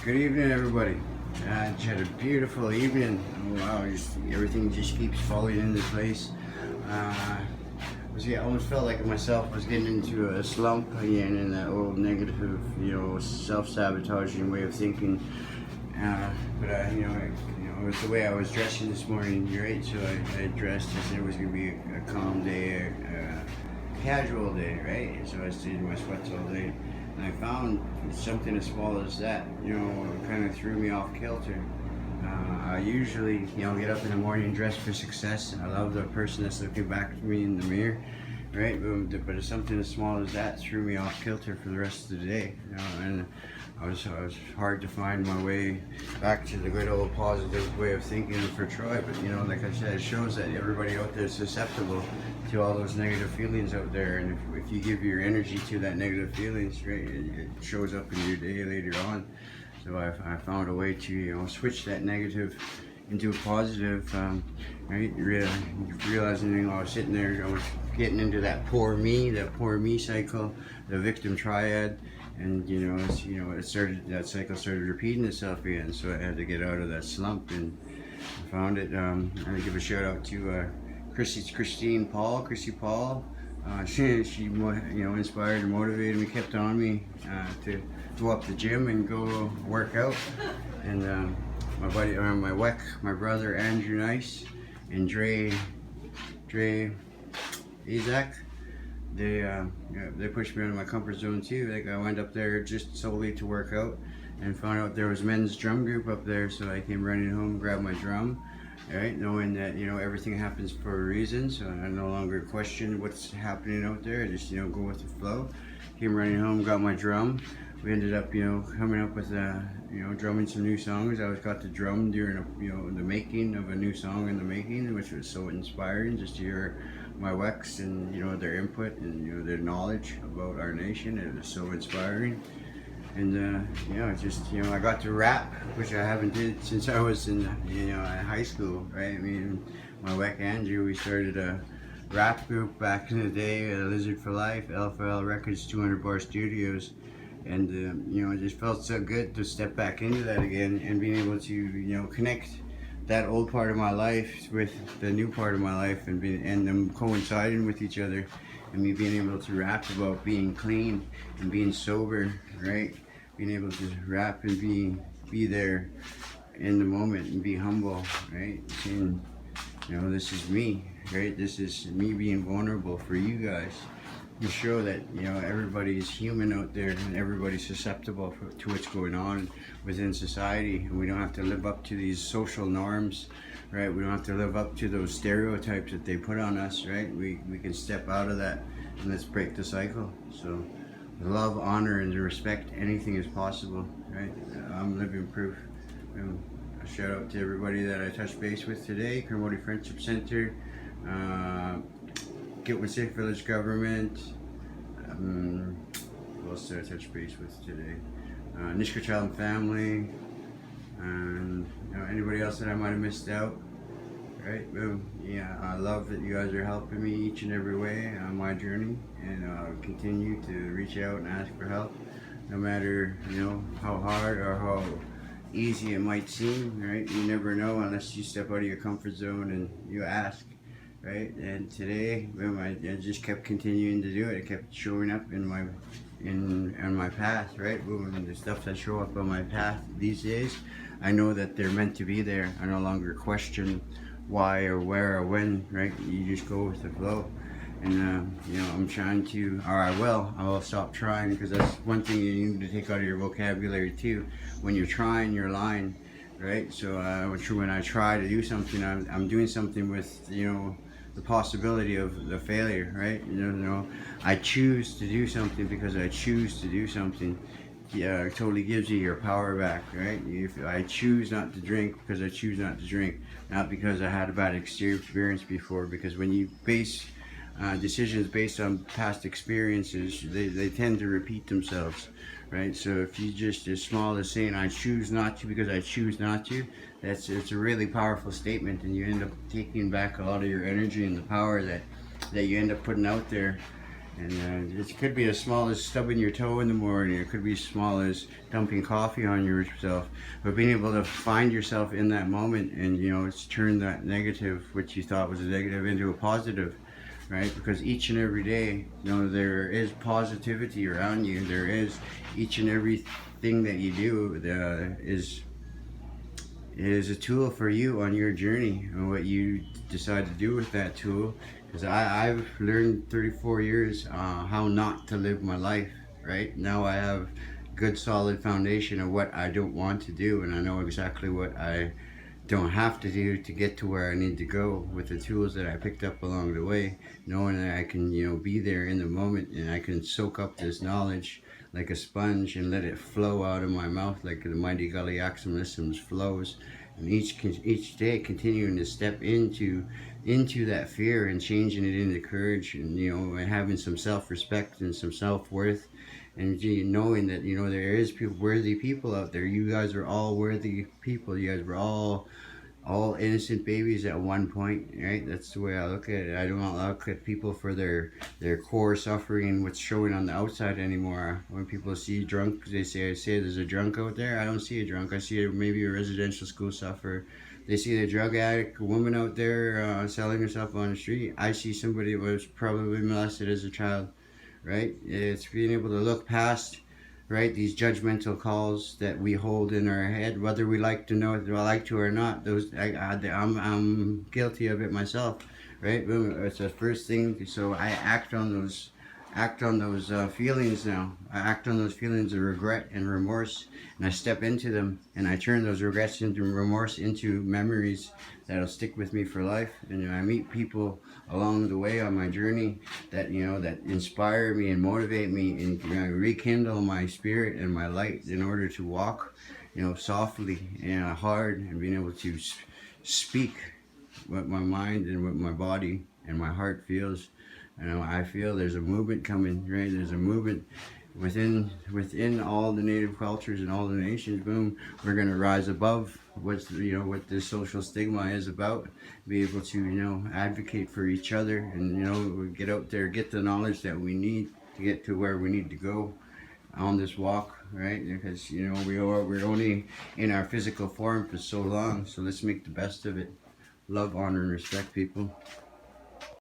Good evening, everybody. Just had a beautiful evening. Wow, everything just keeps falling into place. I almost felt like myself was getting into a slump again in that old negative, self-sabotaging way of thinking. It was the way I was dressing this morning, right? So I dressed as it was going to be a calm day, a casual day, right? So I stayed in my sweats all day. And I found something as small as that, kind of threw me off kilter. I usually, get up in the morning and dress for success. I love the person that's looking back at me in the mirror, right? But something as small as that threw me off kilter for the rest of the day, and I was hard to find my way back to the good old positive way of thinking for Troy. But like I said, it shows that everybody out there is susceptible to all those negative feelings out there, and if you give your energy to that negative feelings, right, it shows up in your day later on. So I found a way to switch that negative into a positive, right? Realizing I was sitting there, I was getting into that poor me cycle, the victim triad, and that cycle started repeating itself again. So I had to get out of that slump, and I found it. I'm gonna give a shout out to Christy Paul. She inspired and motivated me, kept on me to go up the gym and go work out. And my buddy, my brother Andrew Nice and Dre Isaac, they pushed me out of my comfort zone too. Like I went up there just solely to work out, and found out there was men's drum group up there. So I came running home, grabbed my drum. Right, knowing that everything happens for a reason, so I no longer question what's happening out there. I just go with the flow. Came running home, got my drum. We ended up coming up with drumming some new songs. I always got to drum during the making of a new song in the making, which was so inspiring just to hear my Wex and their input and their knowledge about our nation. It was so inspiring. And I got to rap, which I haven't did since I was in high school, right? I mean, my Weck Andrew, we started a rap group back in the day, Lizard for Life, LFL Records, 200 Bar Studios, and it just felt so good to step back into that again and being able to connect that old part of my life with the new part of my life, and them coinciding with each other, and me being able to rap about being clean and being sober, right? Being able to rap and be there in the moment and be humble, right? Saying, this is me, right? This is me being vulnerable for you guys. To show that everybody's human out there, and everybody's susceptible to what's going on within society, and we don't have to live up to these social norms, right? We don't have to live up to those stereotypes that they put on us, right? We can step out of that, and let's break the cycle. So love, honor, and respect, anything is possible, right? I'm living proof. A shout out to everybody that I touched base with today: Kermode Friendship Center, Gilman State Village Government. Who else did I touch base with today? Nishka Child and Family, and anybody else that I might have missed out. Right? I love that you guys are helping me each and every way on my journey, and I'll continue to reach out and ask for help, no matter how hard or how easy it might seem. Right? You never know unless you step out of your comfort zone and you ask. Right? And today, I just kept continuing to do it. It kept showing up in my path, right? And the stuff that show up on my path these days, I know that they're meant to be there. I no longer question why or where or when, right? You just go with the flow. And I'm trying to, or I will stop trying, because that's one thing you need to take out of your vocabulary too. When you're trying, you're lying, right? So when I try to do something, I'm doing something with the possibility of the failure, right? I choose to do something because I choose to do something. It totally gives you your power back, right? If I choose not to drink because I choose not to drink, not because I had a bad experience before. Because when you base decisions based on past experiences, they tend to repeat themselves, right? So if you just as small as saying I choose not to because I choose not to, it's a really powerful statement, and you end up taking back a lot of your energy and the power that you end up putting out there. And it could be as small as stubbing your toe in the morning. It could be as small as dumping coffee on yourself. But being able to find yourself in that moment and, it's turn that negative, which you thought was a negative, into a positive, right? Because each and every day, there is positivity around you. There is each and every thing that you do is a tool for you on your journey and what you decide to do with that tool. Because I've learned 34 years how not to live my life, right? Now I have good solid foundation of what I don't want to do, and I know exactly what I don't have to do to get to where I need to go with the tools that I picked up along the way, knowing that I can, be there in the moment and I can soak up this knowledge like a sponge and let it flow out of my mouth like the mighty Gully Aximisms flows. And each day continuing to step into that fear and changing it into courage, and and having some self-respect and some self-worth, and knowing that there is worthy people out there. You guys are all worthy people. You guys were all innocent babies at one point, right? That's the way I look at it. I don't look at people for their core suffering, what's showing on the outside anymore. When people see drunk, they say there's a drunk out there. I don't see a drunk. I see maybe a residential school sufferer. They see the drug addict woman out there selling herself on the street. I see somebody who was probably molested as a child, right? It's being able to look past, right, these judgmental calls that we hold in our head, whether we like to know it, or like to or not. I'm guilty of it myself, right? It's the first thing. So I act on those feelings now. I act on those feelings of regret and remorse, and I step into them, and I turn those regrets into remorse into memories that'll stick with me for life. And I meet people along the way on my journey that that inspire me and motivate me and rekindle my spirit and my light in order to walk softly and hard, and being able to speak what my mind and what my body and my heart feels. I feel there's a movement coming, right? There's a movement within all the native cultures and all the nations. Boom, we're gonna rise above what this social stigma is about. Be able to advocate for each other, and get out there, get the knowledge that we need to get to where we need to go on this walk, right? Because we're only in our physical form for so long, so let's make the best of it. Love, honor, and respect, people.